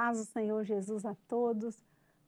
paz do Senhor Jesus a todos.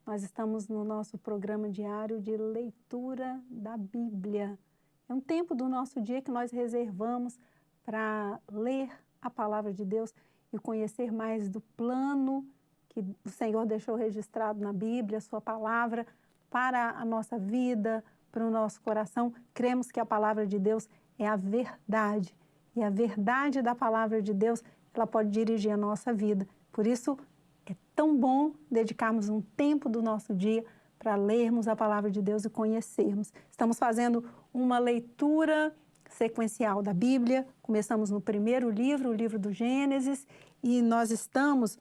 Nós estamos no nosso programa diário de leitura da Bíblia. É um tempo do nosso dia que nós reservamos para ler a palavra de Deus e conhecer mais do plano que o Senhor deixou registrado na Bíblia, a sua palavra, para a nossa vida, para o nosso coração. Cremos que a palavra de Deus é a verdade. E a verdade da palavra de Deus, ela pode dirigir a nossa vida. Por isso, é tão bom dedicarmos um tempo do nosso dia para lermos a palavra de Deus e conhecermos. Estamos fazendo uma leitura sequencial da Bíblia. Começamos no primeiro livro, o livro do Gênesis, e nós estamos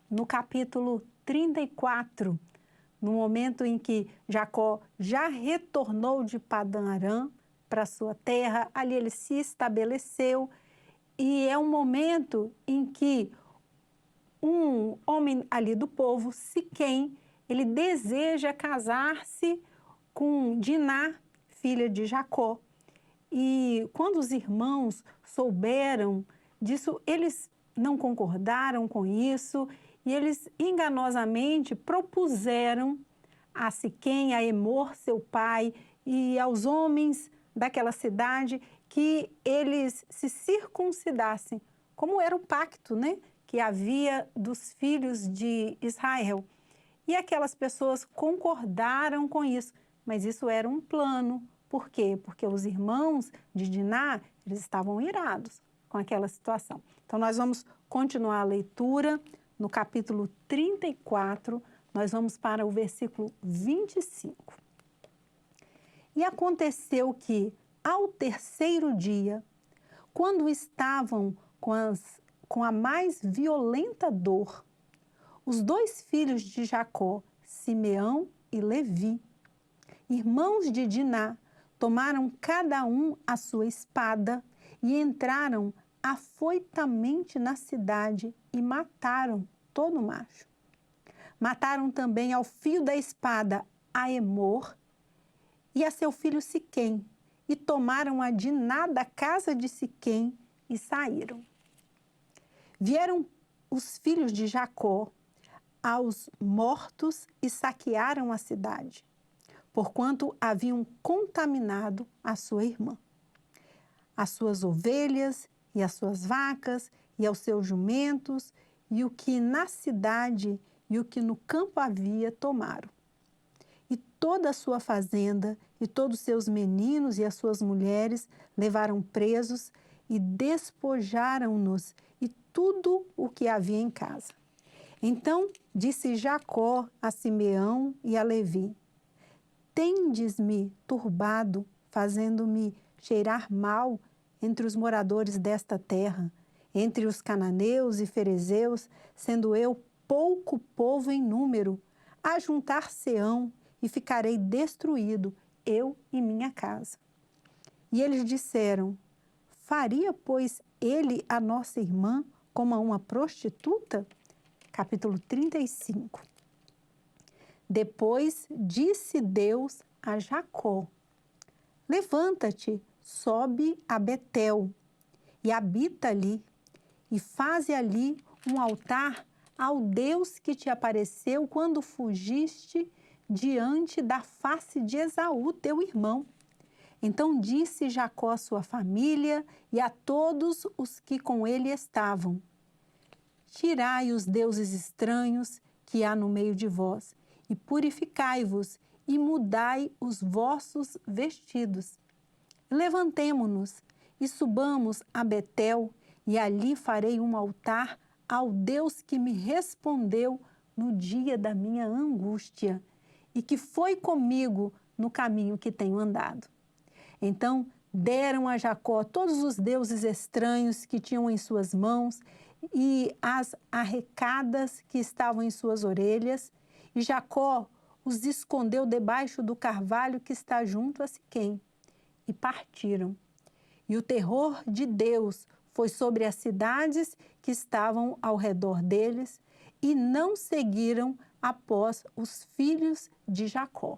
no capítulo 34, no momento em que Jacó já retornou de Padã Arã para sua terra, ali ele se estabeleceu, e é um momento em que um homem ali do povo, Siquém, ele deseja casar-se com Diná, filha de Jacó. E quando os irmãos souberam disso, eles não concordaram com isso e eles enganosamente propuseram a Siquém, a Emor, seu pai, e aos homens daquela cidade que eles se circuncidassem, como era o pacto, né, que havia dos filhos de Israel. E aquelas pessoas concordaram com isso, mas isso era um plano. Por quê? Porque os irmãos de Diná, eles estavam irados com aquela situação. Então, nós vamos continuar a leitura no capítulo 34, nós vamos para o versículo 25. E aconteceu que, ao terceiro dia, quando estavam com a mais violenta dor, os dois filhos de Jacó, Simeão e Levi, irmãos de Diná, tomaram cada um a sua espada e entraram afoitamente na cidade e mataram todo macho. Mataram também ao fio da espada a Emor e a seu filho Siquém, e tomaram a Diná da casa de Siquém e saíram. Vieram os filhos de Jacó aos mortos e saquearam a cidade, porquanto haviam contaminado a sua irmã, as suas ovelhas e as suas vacas e aos seus jumentos, e o que na cidade e o que no campo havia tomaram. E toda a sua fazenda e todos os seus meninos e as suas mulheres levaram presos e despojaram-nos e tudo o que havia em casa. Então disse Jacó a Simeão e a Levi: tendes-me turbado, fazendo-me cheirar mal entre os moradores desta terra, entre os cananeus e ferezeus, sendo eu pouco povo em número, ajuntar-se-ão e ficarei destruído, eu e minha casa. E eles disseram: faria, pois, ele a nossa irmã como a uma prostituta? Capítulo 35. Depois disse Deus a Jacó: levanta-te, sobe a Betel e habita ali, e faze ali um altar ao Deus que te apareceu quando fugiste diante da face de Esaú, teu irmão. Então disse Jacó à sua família e a todos os que com ele estavam: tirai os deuses estranhos que há no meio de vós, e purificai-vos, e mudai os vossos vestidos. Levantemo-nos e subamos a Betel, e ali farei um altar ao Deus que me respondeu no dia da minha angústia, e que foi comigo no caminho que tenho andado. Então deram a Jacó todos os deuses estranhos que tinham em suas mãos e as arrecadas que estavam em suas orelhas, e Jacó os escondeu debaixo do carvalho que está junto a Siquém, e partiram. E o terror de Deus foi sobre as cidades que estavam ao redor deles, e não seguiram após os filhos de Jacó.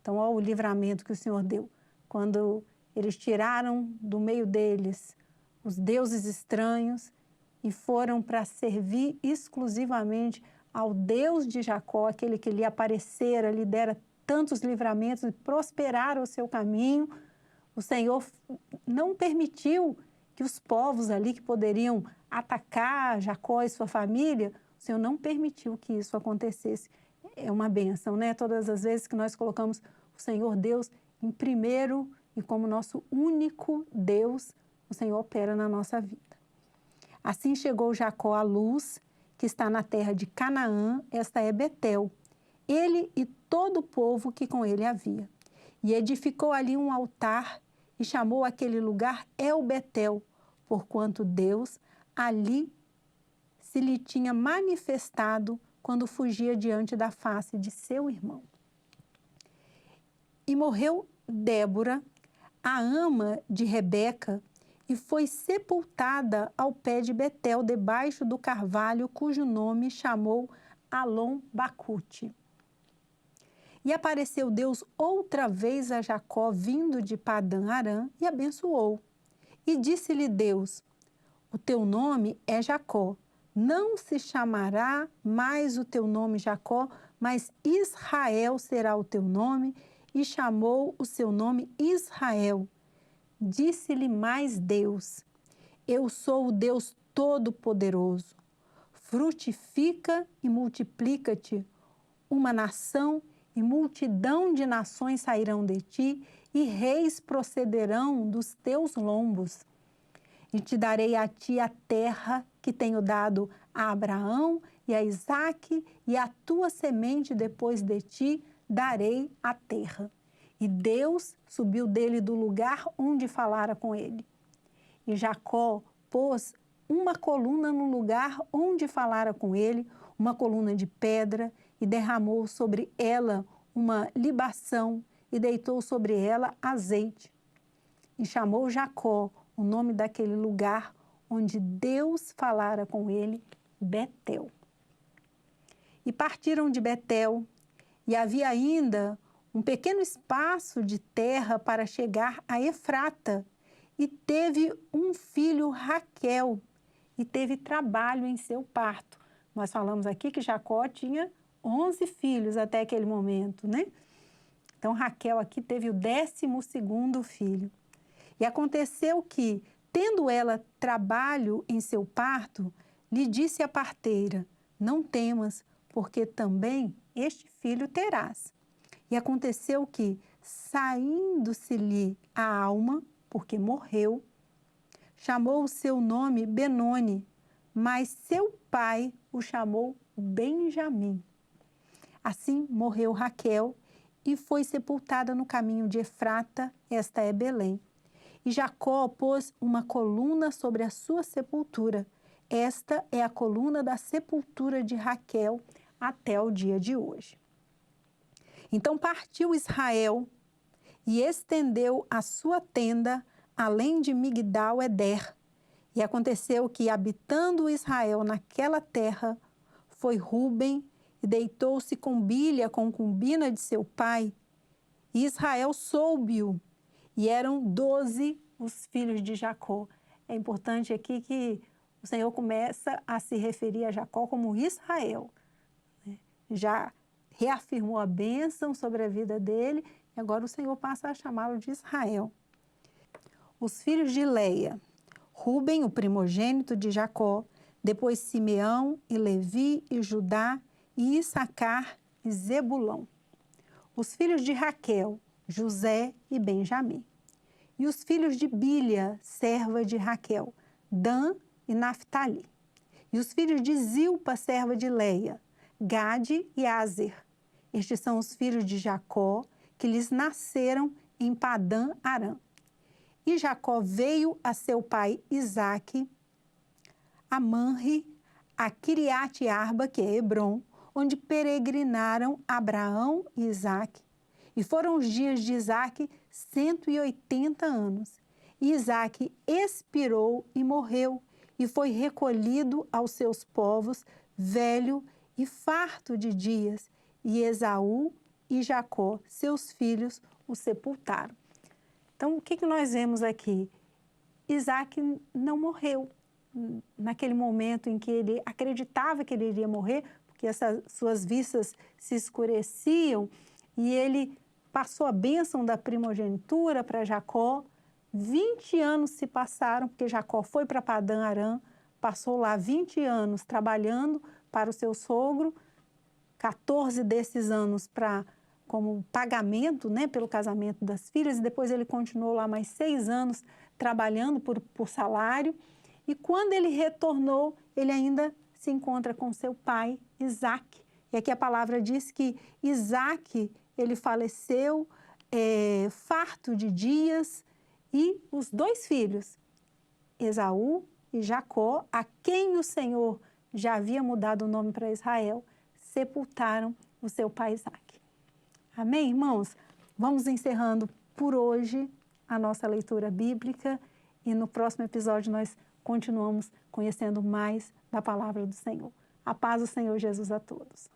Então, olha o livramento que o Senhor deu, quando eles tiraram do meio deles os deuses estranhos, e foram para servir exclusivamente ao Deus de Jacó, aquele que lhe aparecera, lhe dera tantos livramentos e prosperaram o seu caminho. O Senhor não permitiu que os povos ali que poderiam atacar Jacó e sua família, o Senhor não permitiu que isso acontecesse. É uma bênção, né? Todas as vezes que nós colocamos o Senhor Deus em primeiro e como nosso único Deus, o Senhor opera na nossa vida. Assim chegou Jacó à Luz, que está na terra de Canaã, esta é Betel, ele e todo o povo que com ele havia. E edificou ali um altar e chamou aquele lugar El-Betel, porquanto Deus ali se lhe tinha manifestado quando fugia diante da face de seu irmão. E morreu Débora, a ama de Rebeca, e foi sepultada ao pé de Betel, debaixo do carvalho, cujo nome chamou Alon-Bacute. E apareceu Deus outra vez a Jacó, vindo de Padã-Arã, e abençoou. E disse-lhe Deus: o teu nome é Jacó, não se chamará mais o teu nome Jacó, mas Israel será o teu nome, e chamou o seu nome Israel. Disse-lhe mais Deus: eu sou o Deus Todo-Poderoso. Frutifica e multiplica-te. Uma nação e multidão de nações sairão de ti, e reis procederão dos teus lombos. E te darei a ti a terra que tenho dado a Abraão e a Isaque, e a tua semente depois de ti darei a terra. E Deus subiu dele do lugar onde falara com ele. E Jacó pôs uma coluna no lugar onde falara com ele, uma coluna de pedra, e derramou sobre ela uma libação, e deitou sobre ela azeite. E chamou Jacó o nome daquele lugar onde Deus falara com ele, Betel. E partiram de Betel, e havia ainda um pequeno espaço de terra para chegar a Efrata, e teve um filho, Raquel, e teve trabalho em seu parto. Nós falamos aqui que Jacó tinha 11 filhos até aquele momento, né? Então, Raquel aqui teve o 12º filho. E aconteceu que, tendo ela trabalho em seu parto, lhe disse a parteira: não temas, porque também este filho terás. E aconteceu que, saindo-se-lhe a alma, porque morreu, chamou o seu nome Benoni, mas seu pai o chamou Benjamim. Assim morreu Raquel e foi sepultada no caminho de Efrata, esta é Belém. E Jacó pôs uma coluna sobre a sua sepultura. Esta é a coluna da sepultura de Raquel até o dia de hoje. Então partiu Israel e estendeu a sua tenda além de Migdal-Eder. E aconteceu que, habitando Israel naquela terra, foi Ruben e deitou-se com Bilha, concubina de seu pai. E Israel soube-o, e eram 12 os filhos de Jacó. É importante aqui que o Senhor começa a se referir a Jacó como Israel. Já reafirmou a bênção sobre a vida dele, e agora o Senhor passa a chamá-lo de Israel. Os filhos de Leia: Ruben, o primogênito de Jacó, depois Simeão e Levi e Judá e Issacar e Zebulão. Os filhos de Raquel: José e Benjamim. E os filhos de Bilha, serva de Raquel: Dan e Naphtali. E os filhos de Zilpa, serva de Leia: Gade e Aser. Estes são os filhos de Jacó, que lhes nasceram em Padã-Arã. E Jacó veio a seu pai Isaque, a Manre, a Quiriate-Arba, que é Hebrom, onde peregrinaram Abraão e Isaque. E foram os dias de Isaque 180 anos. E Isaque expirou e morreu, e foi recolhido aos seus povos, velho e farto de dias. E Esaú e Jacó, seus filhos, o sepultaram. Então, o que nós vemos aqui? Isaque não morreu. naquele momento em que ele acreditava que ele iria morrer, porque essas suas vistas se escureciam, e ele passou a bênção da primogenitura para Jacó. 20 anos se passaram, porque Jacó foi para Padã Arã, passou lá 20 anos trabalhando para o seu sogro, 14 desses anos como pagamento, né, pelo casamento das filhas, e depois ele continuou lá mais 6 anos trabalhando por salário. E quando ele retornou, ele ainda se encontra com seu pai, Isaque. E aqui a palavra diz que Isaque, ele faleceu farto de dias, e os 2 filhos, Esaú e Jacó, a quem o Senhor já havia mudado o nome para Israel, sepultaram o seu pai Isaque. Amém, irmãos? Vamos encerrando por hoje a nossa leitura bíblica, e no próximo episódio nós continuamos conhecendo mais da palavra do Senhor. A paz do Senhor Jesus a todos.